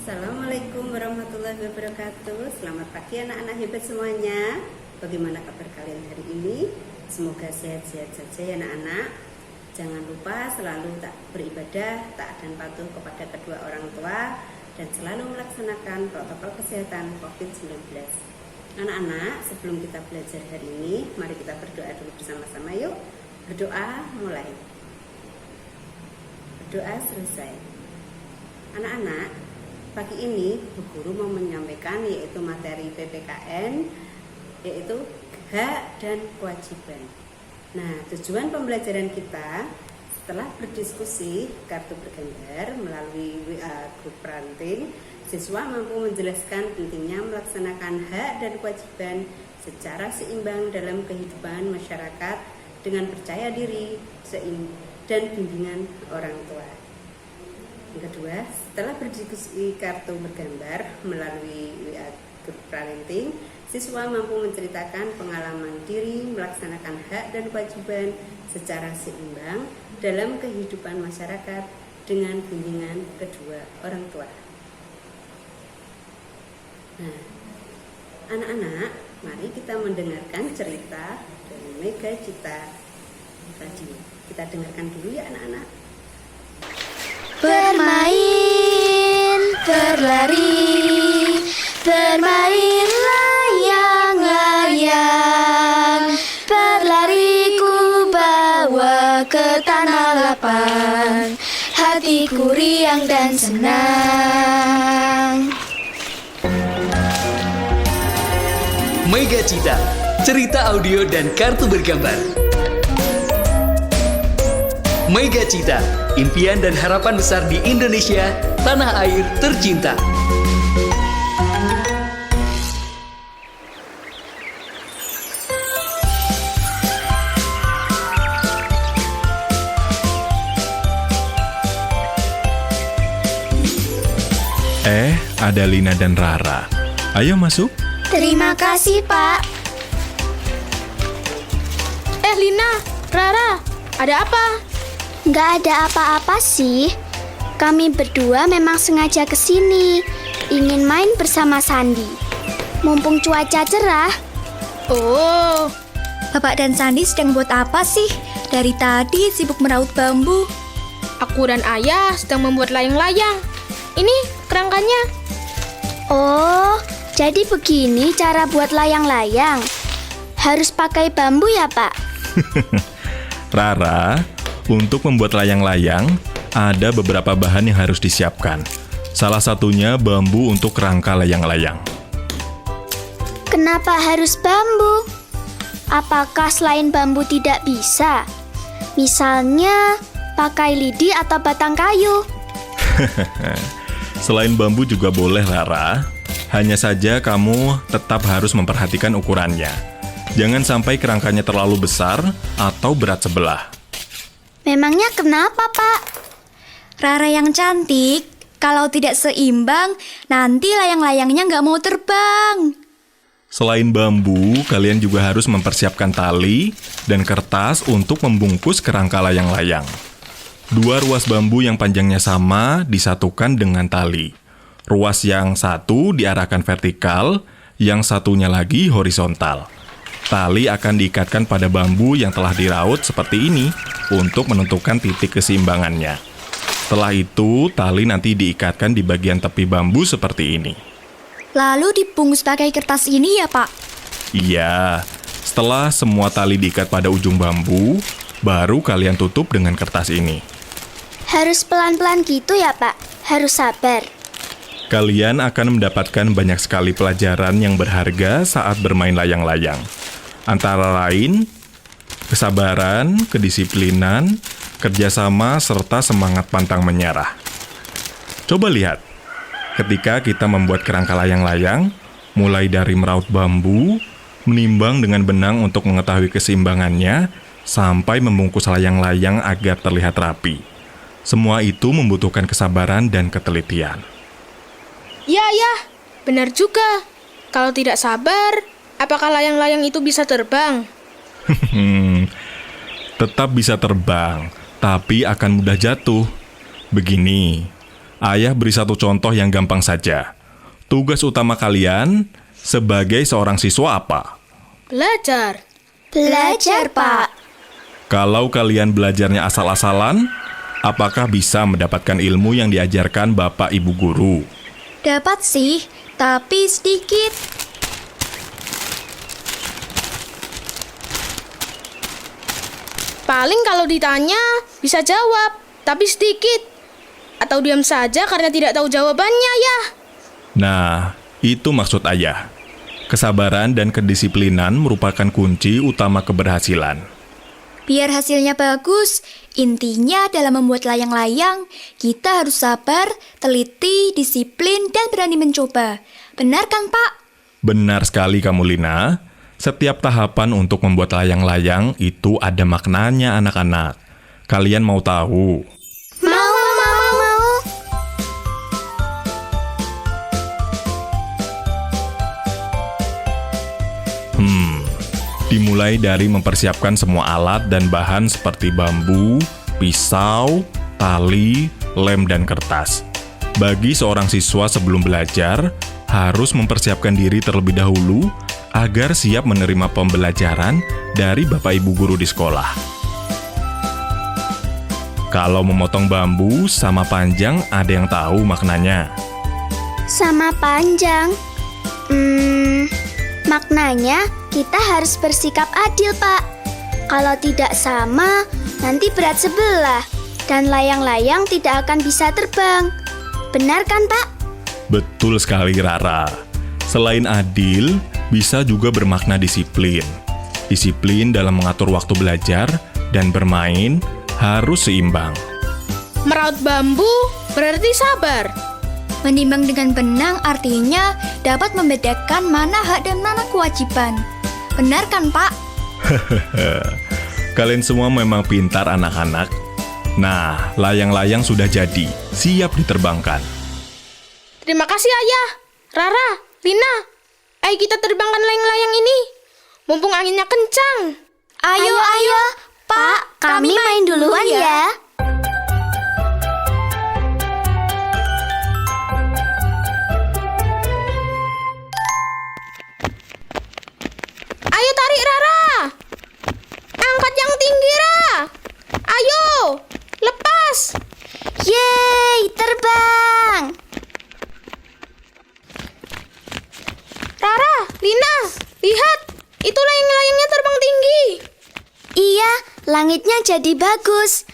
Assalamualaikum warahmatullahi wabarakatuh. Selamat pagi anak-anak hebat semuanya. Bagaimana kabar kalian hari ini? Semoga sehat-sehat saja ya anak-anak. Jangan lupa selalu tak beribadah, taat dan patuh kepada kedua orang tua, dan selalu melaksanakan protokol kesehatan COVID-19. Anak-anak, sebelum kita belajar hari ini, mari kita berdoa dulu bersama-sama yuk. Berdoa mulai. Berdoa selesai. Anak-anak, pagi ini Bu Guru mau menyampaikan yaitu materi PPKN, yaitu hak dan kewajiban. Nah, tujuan pembelajaran kita setelah berdiskusi kartu bergambar melalui WA grup parenting, siswa mampu menjelaskan pentingnya melaksanakan hak dan kewajiban secara seimbang dalam kehidupan masyarakat dengan percaya diri dan bimbingan orang tua. Yang kedua, setelah berdiskusi kartu bergambar melalui WA grup parenting, siswa mampu menceritakan pengalaman diri melaksanakan hak dan kewajiban secara seimbang dalam kehidupan masyarakat dengan bimbingan kedua orang tua. Nah, anak-anak, mari kita mendengarkan cerita dari Mega Cita Radio. Kita dengarkan dulu ya anak-anak. Bermain, berlari, bermain layang-layang. Berlari ku bawa ke tanah lapang, hatiku riang dan senang. Mega Cita, cerita audio dan kartu bergambar. Mega Cita, impian dan harapan besar di Indonesia, tanah air tercinta. Ada Lina dan Rara. Ayo masuk. Terima kasih, Pak. Lina, Rara, ada apa? Nggak ada apa-apa sih. Kami berdua memang sengaja kesini, ingin main bersama Sandi. Mumpung cuaca cerah. Oh, Bapak dan Sandi sedang buat apa sih? Dari tadi sibuk meraut bambu. aku dan Ayah sedang membuat layang-layang. Ini kerangkanya. Oh, jadi begini cara buat layang-layang. Harus pakai bambu ya, Pak? Rara, untuk membuat layang-layang, ada beberapa bahan yang harus disiapkan. Salah satunya bambu untuk rangka layang-layang. Kenapa harus bambu? Apakah selain bambu tidak bisa? Misalnya, pakai lidi atau batang kayu. Selain bambu juga boleh, Rara. Hanya saja kamu tetap harus memperhatikan ukurannya. Jangan sampai kerangkanya terlalu besar atau berat sebelah. Memangnya kenapa, Pak? Rara yang cantik, kalau tidak seimbang, nanti layang-layangnya nggak mau terbang. Selain bambu, kalian juga harus mempersiapkan tali dan kertas untuk membungkus kerangka layang-layang. 2 ruas bambu yang panjangnya sama disatukan dengan tali. Ruas yang satu diarahkan vertikal, yang satunya lagi horizontal. Tali akan diikatkan pada bambu yang telah diraut seperti ini untuk menentukan titik keseimbangannya. Setelah itu, tali nanti diikatkan di bagian tepi bambu seperti ini. Lalu dibungkus pakai kertas ini ya, Pak? Iya, setelah semua tali diikat pada ujung bambu, baru kalian tutup dengan kertas ini. Harus pelan-pelan gitu ya, Pak? Harus sabar. Kalian akan mendapatkan banyak sekali pelajaran yang berharga saat bermain layang-layang. Antara lain, kesabaran, kedisiplinan, kerjasama, serta semangat pantang menyerah. Coba lihat, ketika kita membuat kerangka layang-layang, mulai dari meraut bambu, menimbang dengan benang untuk mengetahui keseimbangannya, sampai membungkus layang-layang agar terlihat rapi. Semua itu membutuhkan kesabaran dan ketelitian. Ya, benar juga. Kalau tidak sabar, apakah layang-layang itu bisa terbang? Tetap bisa terbang, tapi akan mudah jatuh. Begini, Ayah beri satu contoh yang gampang saja. Tugas utama kalian sebagai seorang siswa apa? Belajar. Belajar, Pak. Kalau kalian belajarnya asal-asalan, apakah bisa mendapatkan ilmu yang diajarkan Bapak Ibu guru? Dapat sih, tapi sedikit. Paling kalau ditanya bisa jawab, tapi sedikit. Atau diam saja karena tidak tahu jawabannya ya. Nah, itu maksud ayah. Kesabaran dan kedisiplinan merupakan kunci utama keberhasilan. Biar hasilnya bagus, intinya dalam membuat layang-layang, kita harus sabar, teliti, disiplin, dan berani mencoba. Benar kan, Pak? Benar sekali kamu, Lina. Setiap tahapan untuk membuat layang-layang itu ada maknanya, anak-anak. Kalian mau tahu? Mau. Dimulai dari mempersiapkan semua alat dan bahan seperti bambu, pisau, tali, lem, dan kertas. Bagi seorang siswa sebelum belajar, harus mempersiapkan diri terlebih dahulu agar siap menerima pembelajaran dari Bapak Ibu guru di sekolah. Kalau memotong bambu sama panjang, ada yang tahu maknanya? Sama panjang. Maknanya kita harus bersikap adil, Pak. Kalau tidak sama, nanti berat sebelah dan layang-layang tidak akan bisa terbang. Benar kan, Pak? Betul sekali, Rara. Selain adil, bisa juga bermakna disiplin. Disiplin dalam mengatur waktu belajar dan bermain harus seimbang. Meraut bambu berarti sabar. Menimbang dengan benang artinya dapat membedakan mana hak dan mana kewajiban. Benar kan, Pak? Kalian semua memang pintar, anak-anak. Nah, layang-layang sudah jadi, siap diterbangkan. Terima kasih Ayah, Rara, Lina. Ayo kita terbangkan layang-layang ini. Mumpung anginnya kencang. Ayo. Pak, kami main duluan ya. Ayo tarik Rara. Angkat yang tinggi, Ra. Ayo, lepas. Yeay, terbang. Rara, Lina, lihat. Itu layang-layangnya terbang tinggi. Iya, langitnya jadi bagus.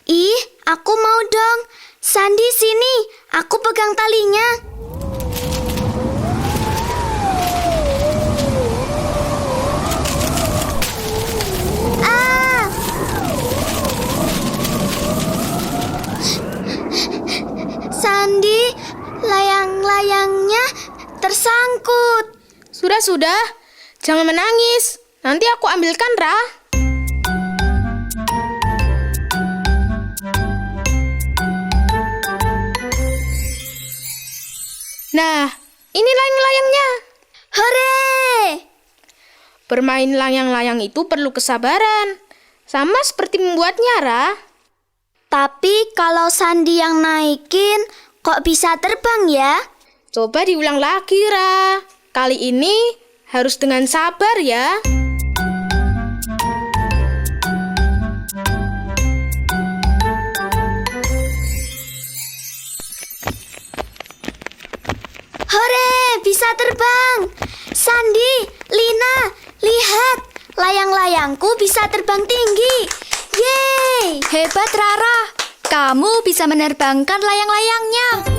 Ih, aku mau dong. Sandi sini, aku pegang talinya. Ah! Sandi, layang-layangnya tersangkut. Sudah. Jangan menangis. Nanti aku ambilkan, Ra. Nah, ini layang-layangnya. Hore! Bermain layang-layang itu perlu kesabaran. Sama seperti membuatnya, Ra. Tapi kalau Sandi yang naikin, kok bisa terbang ya? Coba diulang lagi, Ra. Kali ini harus dengan sabar ya. Hore, bisa terbang. Sandi, Lina, lihat. Layang-layangku bisa terbang tinggi. Yeay! Hebat, Rara. Kamu bisa menerbangkan layang-layangnya.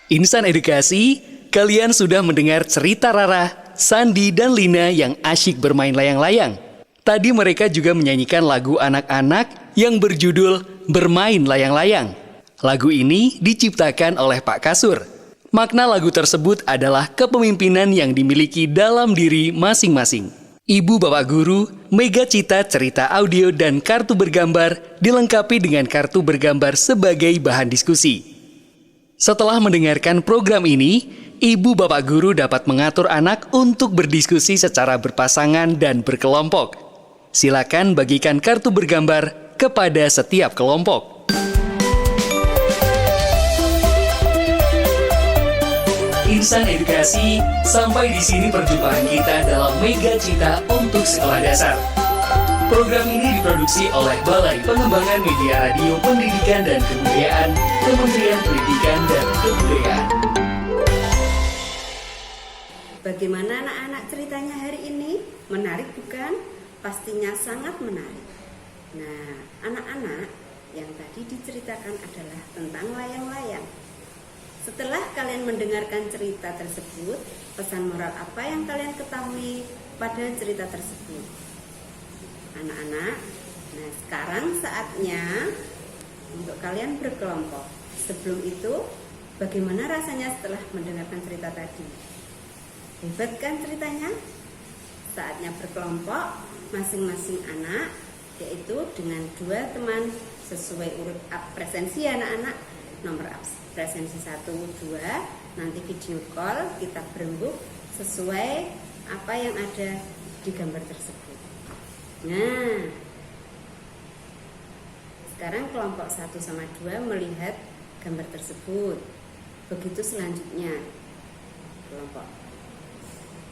Insan Edukasi, kalian sudah mendengar cerita Rara, Sandi, dan Lina yang asyik bermain layang-layang. Tadi mereka juga menyanyikan lagu anak-anak yang berjudul Bermain Layang-Layang. Lagu ini diciptakan oleh Pak Kasur. Makna lagu tersebut adalah kepemimpinan yang dimiliki dalam diri masing-masing. Ibu Bapak Guru, Mega Cita cerita audio dan kartu bergambar dilengkapi dengan kartu bergambar sebagai bahan diskusi. Setelah mendengarkan program ini, Ibu Bapak Guru dapat mengatur anak untuk berdiskusi secara berpasangan dan berkelompok. Silakan bagikan kartu bergambar kepada setiap kelompok. Insan Edukasi, sampai di sini perjumpaan kita dalam Mega Cita untuk Sekolah Dasar. Program ini diproduksi oleh Balai Pengembangan Media Radio Pendidikan dan Kebudayaan, Kementerian Pendidikan dan Kebudayaan. Bagaimana anak-anak ceritanya hari ini? Menarik bukan? Pastinya sangat menarik. Nah, anak-anak yang tadi diceritakan adalah tentang layang-layang. Setelah kalian mendengarkan cerita tersebut, pesan moral apa yang kalian ketahui pada cerita tersebut? Anak-anak, nah sekarang saatnya untuk kalian berkelompok. Sebelum itu, bagaimana rasanya setelah mendengarkan cerita tadi? Hebat kan ceritanya? Saatnya berkelompok, masing-masing anak, yaitu dengan 2 teman sesuai urut presensi anak-anak. Nomor presensi 1, 2, nanti video call kita berembuk sesuai apa yang ada di gambar tersebut. Nah, sekarang kelompok 1 sama 2 melihat gambar tersebut. Begitu selanjutnya, kelompok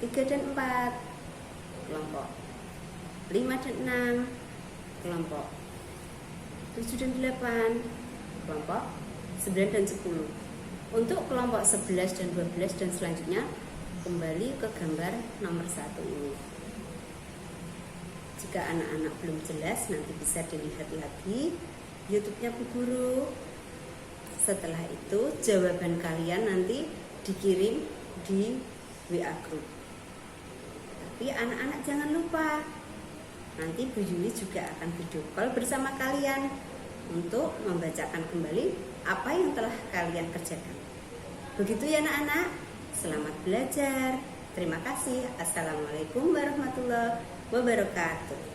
3 dan 4, kelompok 5 dan 6, kelompok 7 dan 8, kelompok 9 dan 10. Untuk kelompok 11 dan 12 dan selanjutnya kembali ke gambar nomor 1 ini. Jika anak-anak belum jelas, nanti bisa dilihat lagi YouTube-nya Bu Guru. Setelah itu jawaban kalian nanti dikirim di WA Group. Tapi anak-anak jangan lupa, nanti Bu Yuli juga akan video call bersama kalian untuk membacakan kembali apa yang telah kalian kerjakan. Begitu ya anak-anak, selamat belajar. Terima kasih. Assalamualaikum warahmatullahi wabarakatuh.